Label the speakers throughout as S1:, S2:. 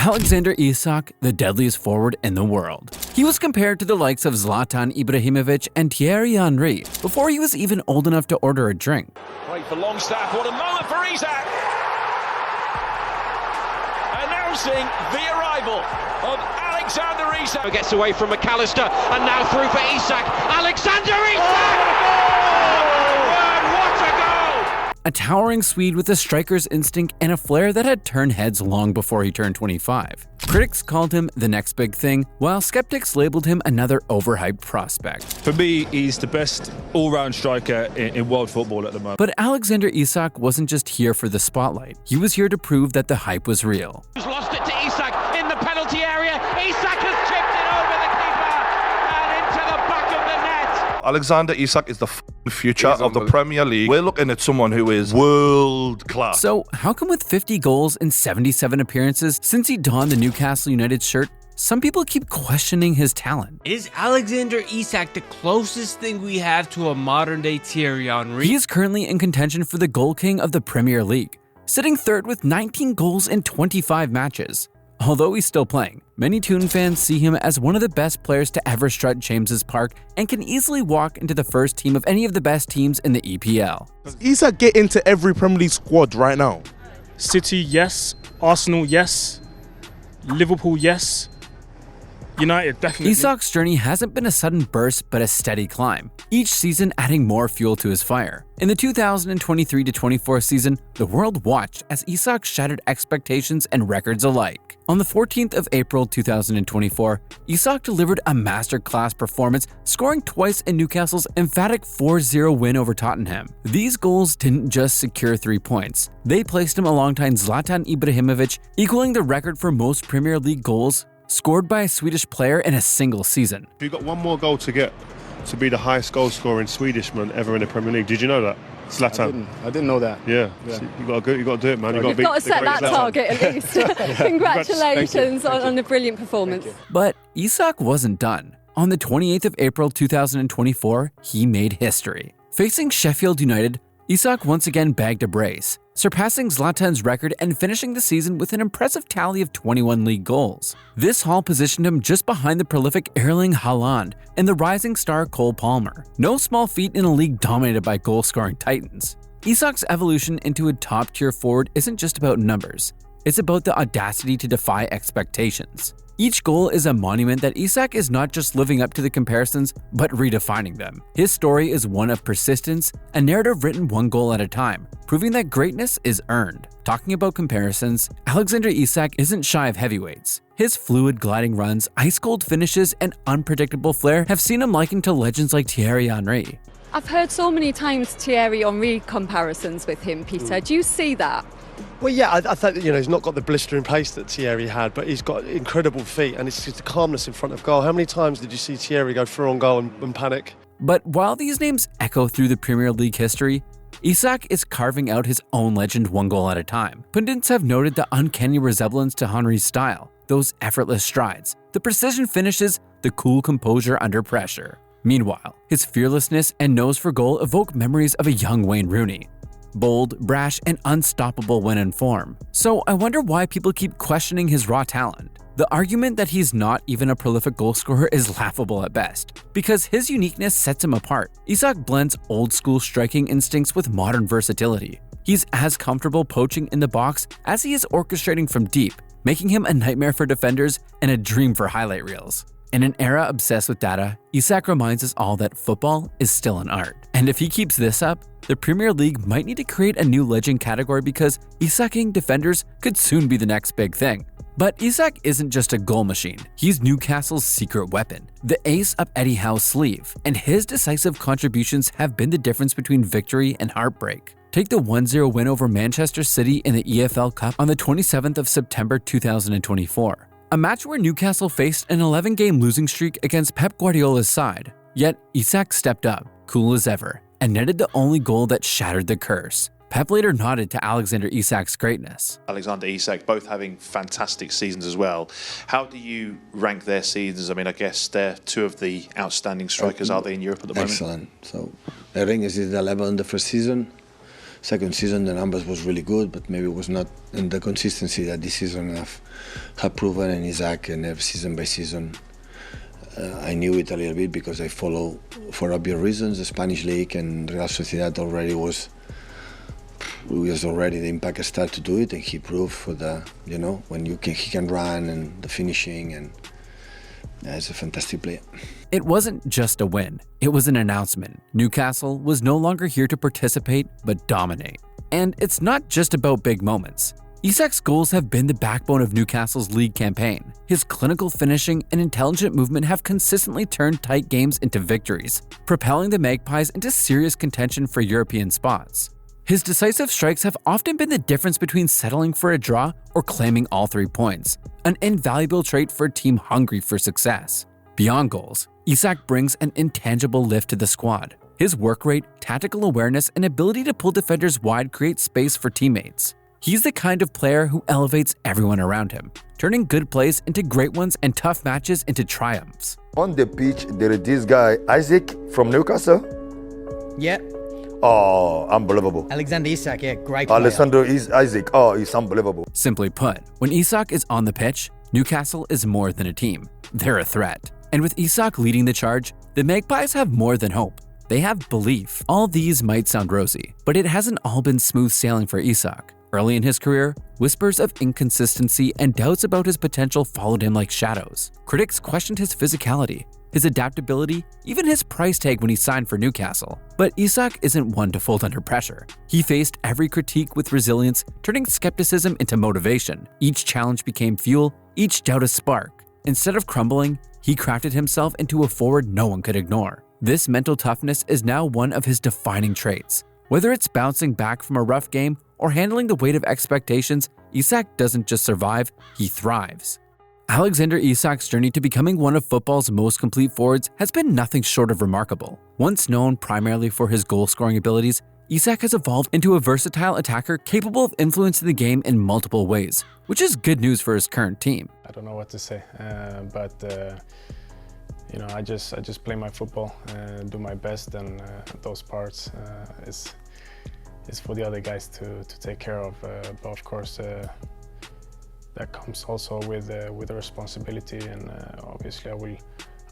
S1: Alexander Isak, the deadliest forward in the world. He was compared to the likes of Zlatan Ibrahimović and Thierry Henry before he was even old enough to order a drink.
S2: Wait for Longstaff, what a moment for Isak! Announcing the arrival of Alexander Isak.
S3: Gets away from McAllister and now through for Isak. Alexander Isak! What a goal!
S1: A towering Swede with a striker's instinct and a flair that had turned heads long before he turned 25. Critics called him the next big thing, while skeptics labeled him another overhyped prospect.
S4: For me, he's the best all-round striker in world football at the moment.
S1: But Alexander Isak wasn't just here for the spotlight. He was here to prove that the hype was real.
S3: He's lost it to Isak in the penalty area. Isak has chipped it over the keeper and into the back of the net.
S5: Alexander Isak is the future of the Premier League. We're looking at someone who is world class.
S1: So how come with 50 goals in 77 appearances since he donned the Newcastle United shirt, some people keep questioning his talent?
S6: Is Alexander Isak the closest thing we have to a modern-day Thierry Henry?
S1: He is currently in contention for the goal king of the Premier League, sitting third with 19 goals in 25 matches. Although he's still playing, many Toon fans see him as one of the best players to ever strut James's Park and can easily walk into the first team of any of the best teams in the EPL.
S7: Does Isak get into every Premier League squad right now?
S8: City, yes. Arsenal, yes. Liverpool, yes. United, definitely.
S1: Isak's journey hasn't been a sudden burst but a steady climb, each season adding more fuel to his fire. In the 2023-24 season, the world watched as Isak shattered expectations and records alike. On the 14th of April 2024, Isak delivered a masterclass performance, scoring twice in Newcastle's emphatic 4-0 win over Tottenham. These goals didn't just secure 3 points, they placed him alongside Zlatan Ibrahimović, equaling the record for most Premier League goals scored by a Swedish player in a single season.
S9: You've got one more goal to get to be the highest goal scorer in Swedishman ever in the Premier League. Did you know that? Zlatan.
S10: I didn't know that.
S9: Yeah. So you got to do it, man.
S11: You've got to set that target at least. Congratulations on a brilliant performance.
S1: But Isak wasn't done. On the 28th of April 2024, he made history. Facing Sheffield United, Isak once again bagged a brace, surpassing Zlatan's record and finishing the season with an impressive tally of 21 league goals. This haul positioned him just behind the prolific Erling Haaland and the rising star Cole Palmer. No small feat in a league dominated by goal-scoring titans. Isak's evolution into a top-tier forward isn't just about numbers. It's about the audacity to defy expectations. Each goal is a monument that Isak is not just living up to the comparisons, but redefining them. His story is one of persistence, a narrative written one goal at a time, proving that greatness is earned. Talking about comparisons, Alexander Isak isn't shy of heavyweights. His fluid gliding runs, ice-cold finishes, and unpredictable flair have seen him likened to legends like Thierry Henry.
S11: I've heard so many times Thierry Henry comparisons with him, Peter. Do you see that?
S10: Well, yeah, I thought, he's not got the blistering pace that Thierry had, but he's got incredible feet and it's just the calmness in front of goal. How many times did you see Thierry go through on goal and panic?
S1: But while these names echo through the Premier League history, Isak is carving out his own legend one goal at a time. Pundits have noted the uncanny resemblance to Henry's style, those effortless strides, the precision finishes, the cool composure under pressure. Meanwhile, his fearlessness and nose for goal evoke memories of a young Wayne Rooney. Bold, brash, and unstoppable when in form. So I wonder why people keep questioning his raw talent. The argument that he's not even a prolific goalscorer is laughable at best, because his uniqueness sets him apart. Isak blends old-school striking instincts with modern versatility. He's as comfortable poaching in the box as he is orchestrating from deep, making him a nightmare for defenders and a dream for highlight reels. In an era obsessed with data, Isak reminds us all that football is still an art. And if he keeps this up, the Premier League might need to create a new legend category because Isaking defenders could soon be the next big thing. But Isak isn't just a goal machine, he's Newcastle's secret weapon, the ace up Eddie Howe's sleeve, and his decisive contributions have been the difference between victory and heartbreak. Take the 1-0 win over Manchester City in the EFL Cup on the 27th of September 2024. A match where Newcastle faced an 11-game losing streak against Pep Guardiola's side. Yet, Isak stepped up, cool as ever, and netted the only goal that shattered the curse. Pep later nodded to Alexander Isak's greatness.
S12: Alexander Isak, both having fantastic seasons as well. How do you rank their seasons? I mean, I guess they're two of the outstanding strikers, are they, in Europe at the moment?
S13: Excellent. So, I think this is the level in the first season. second season the numbers was really good, but maybe it was not in the consistency that this season have proven. And Isak, and every season by season, I knew it a little bit because I follow, for obvious reasons, the Spanish league, and Real Sociedad already was already the impact start to do it, and he proved for the, when he can run and the finishing, and he's a fantastic player.
S1: It wasn't just a win, it was an announcement. Newcastle was no longer here to participate, but dominate. And it's not just about big moments. Isak's goals have been the backbone of Newcastle's league campaign. His clinical finishing and intelligent movement have consistently turned tight games into victories, propelling the Magpies into serious contention for European spots. His decisive strikes have often been the difference between settling for a draw or claiming all 3 points, an invaluable trait for a team hungry for success. Beyond goals, Isak brings an intangible lift to the squad. His work rate, tactical awareness, and ability to pull defenders wide create space for teammates. He's the kind of player who elevates everyone around him, turning good plays into great ones and tough matches into triumphs.
S14: On the pitch, there is this guy, Isak from Newcastle.
S15: Yeah.
S14: Oh, unbelievable.
S15: Alexander Isak, yeah, great player.
S14: Alexander Isak, oh, he's unbelievable.
S1: Simply put, when Isak is on the pitch, Newcastle is more than a team. They're a threat. And with Isak leading the charge, the Magpies have more than hope. They have belief. All these might sound rosy, but it hasn't all been smooth sailing for Isak. Early in his career, whispers of inconsistency and doubts about his potential followed him like shadows. Critics questioned his physicality, his adaptability, even his price tag when he signed for Newcastle. But Isak isn't one to fold under pressure. He faced every critique with resilience, turning skepticism into motivation. Each challenge became fuel, each doubt a spark. Instead of crumbling, he crafted himself into a forward no one could ignore. This mental toughness is now one of his defining traits. Whether it's bouncing back from a rough game or handling the weight of expectations, Isak doesn't just survive, he thrives. Alexander Isak's journey to becoming one of football's most complete forwards has been nothing short of remarkable. Once known primarily for his goal-scoring abilities, Isak has evolved into a versatile attacker capable of influencing the game in multiple ways, which is good news for his current team.
S8: I don't know what to say, but I just play my football, do my best, and those parts is for the other guys to take care of. But of course, that comes also with the responsibility, and obviously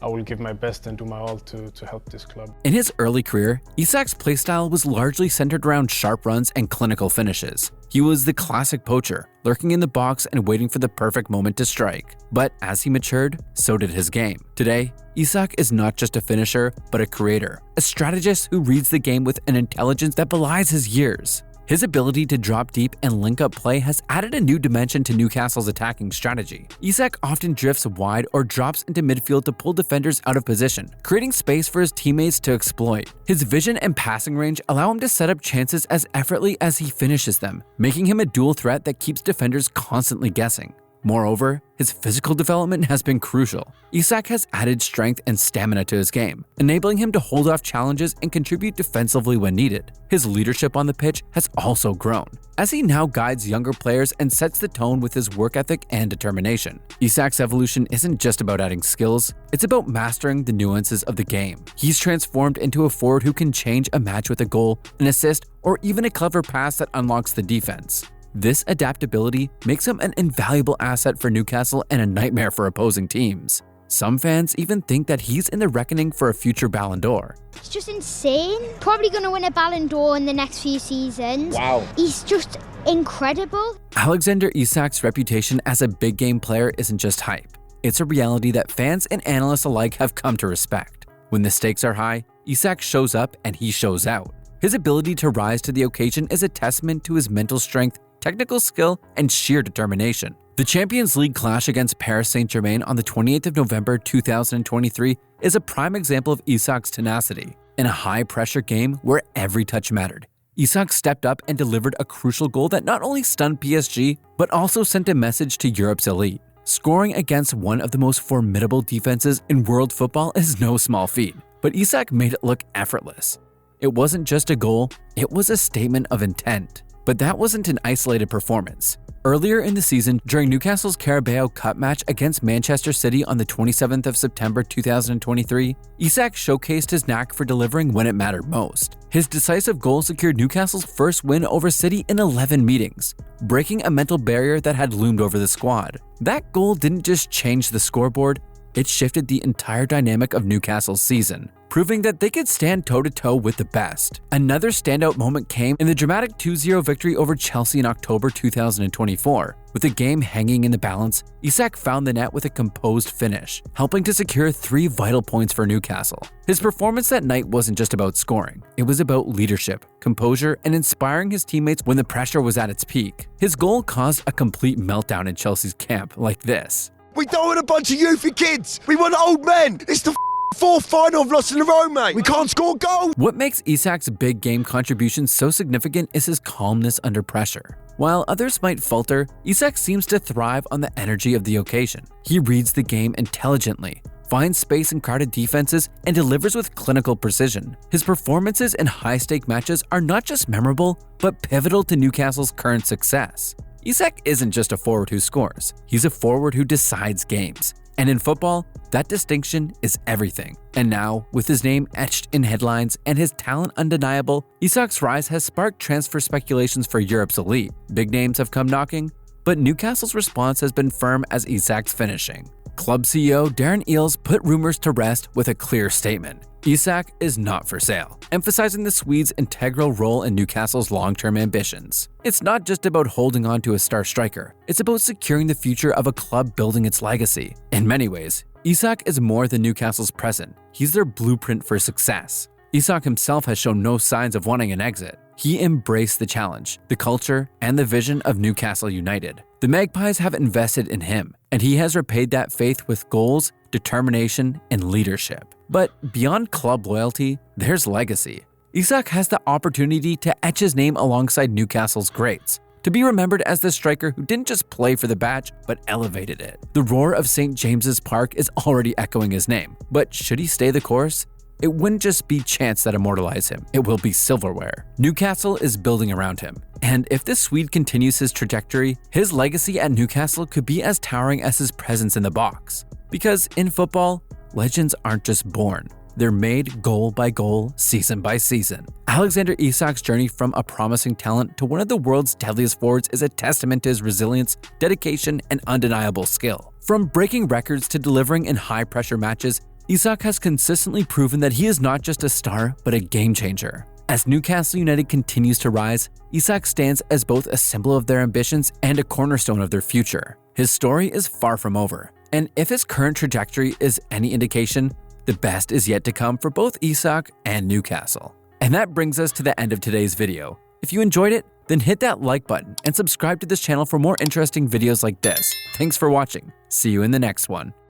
S8: I will give my best and do my all to help this club.
S1: In his early career, Isak's playstyle was largely centered around sharp runs and clinical finishes. He was the classic poacher, lurking in the box and waiting for the perfect moment to strike. But as he matured, so did his game. Today, Isak is not just a finisher, but a creator, a strategist who reads the game with an intelligence that belies his years. His ability to drop deep and link up play has added a new dimension to Newcastle's attacking strategy. Isak often drifts wide or drops into midfield to pull defenders out of position, creating space for his teammates to exploit. His vision and passing range allow him to set up chances as effortlessly as he finishes them, making him a dual threat that keeps defenders constantly guessing. Moreover, his physical development has been crucial. Isak has added strength and stamina to his game, enabling him to hold off challenges and contribute defensively when needed. His leadership on the pitch has also grown, as he now guides younger players and sets the tone with his work ethic and determination. Isak's evolution isn't just about adding skills, it's about mastering the nuances of the game. He's transformed into a forward who can change a match with a goal, an assist, or even a clever pass that unlocks the defense. This adaptability makes him an invaluable asset for Newcastle and a nightmare for opposing teams. Some fans even think that he's in the reckoning for a future Ballon d'Or.
S16: It's just insane. Probably going to win a Ballon d'Or in the next few seasons.
S15: Wow.
S16: He's just incredible.
S1: Alexander Isak's reputation as a big game player isn't just hype. It's a reality that fans and analysts alike have come to respect. When the stakes are high, Isak shows up and he shows out. His ability to rise to the occasion is a testament to his mental strength, technical skill, and sheer determination. The Champions League clash against Paris Saint-Germain on the 28th of November 2023 is a prime example of Isak's tenacity. In a high-pressure game where every touch mattered, Isak stepped up and delivered a crucial goal that not only stunned PSG, but also sent a message to Europe's elite. Scoring against one of the most formidable defenses in world football is no small feat, but Isak made it look effortless. It wasn't just a goal, it was a statement of intent. But that wasn't an isolated performance. Earlier in the season, during Newcastle's Carabao Cup match against Manchester City on the 27th of September 2023, Isak showcased his knack for delivering when it mattered most. His decisive goal secured Newcastle's first win over City in 11 meetings, breaking a mental barrier that had loomed over the squad. That goal didn't just change the scoreboard, it shifted the entire dynamic of Newcastle's season, proving that they could stand toe-to-toe with the best. Another standout moment came in the dramatic 2-0 victory over Chelsea in October 2024. With the game hanging in the balance, Isak found the net with a composed finish, helping to secure 3 vital points for Newcastle. His performance that night wasn't just about scoring, it was about leadership, composure, and inspiring his teammates when the pressure was at its peak. His goal caused a complete meltdown in Chelsea's camp like this.
S17: We don't want a bunch of youthy kids. We want old men. It's the fourth final I've lost in a row, mate. We can't score goals.
S1: What makes Isak's big game contribution so significant is his calmness under pressure. While others might falter, Isak seems to thrive on the energy of the occasion. He reads the game intelligently, finds space in crowded defenses, and delivers with clinical precision. His performances in high-stake matches are not just memorable, but pivotal to Newcastle's current success. Isak isn't just a forward who scores, he's a forward who decides games. And in football, that distinction is everything. And now, with his name etched in headlines and his talent undeniable, Isak's rise has sparked transfer speculations for Europe's elite. Big names have come knocking, but Newcastle's response has been firm as Isak's finishing. Club CEO Darren Eales put rumors to rest with a clear statement. Isak is not for sale, emphasizing the Swede's integral role in Newcastle's long-term ambitions. It's not just about holding on to a star striker, it's about securing the future of a club building its legacy. In many ways, Isak is more than Newcastle's present, he's their blueprint for success. Isak himself has shown no signs of wanting an exit. He embraced the challenge, the culture, and the vision of Newcastle United. The Magpies have invested in him, and he has repaid that faith with goals, determination, and leadership. But beyond club loyalty, there's legacy. Isak has the opportunity to etch his name alongside Newcastle's greats, to be remembered as the striker who didn't just play for the badge, but elevated it. The roar of St. James's Park is already echoing his name, but should he stay the course? It wouldn't just be chance that immortalize him, it will be silverware. Newcastle is building around him, and if this Swede continues his trajectory, his legacy at Newcastle could be as towering as his presence in the box. Because in football, legends aren't just born, they're made goal by goal, season by season. Alexander Isak's journey from a promising talent to one of the world's deadliest forwards is a testament to his resilience, dedication, and undeniable skill. From breaking records to delivering in high-pressure matches, Isak has consistently proven that he is not just a star, but a game changer. As Newcastle United continues to rise, Isak stands as both a symbol of their ambitions and a cornerstone of their future. His story is far from over, and if his current trajectory is any indication, the best is yet to come for both Isak and Newcastle. And that brings us to the end of today's video. If you enjoyed it, then hit that like button and subscribe to this channel for more interesting videos like this. Thanks for watching. See you in the next one.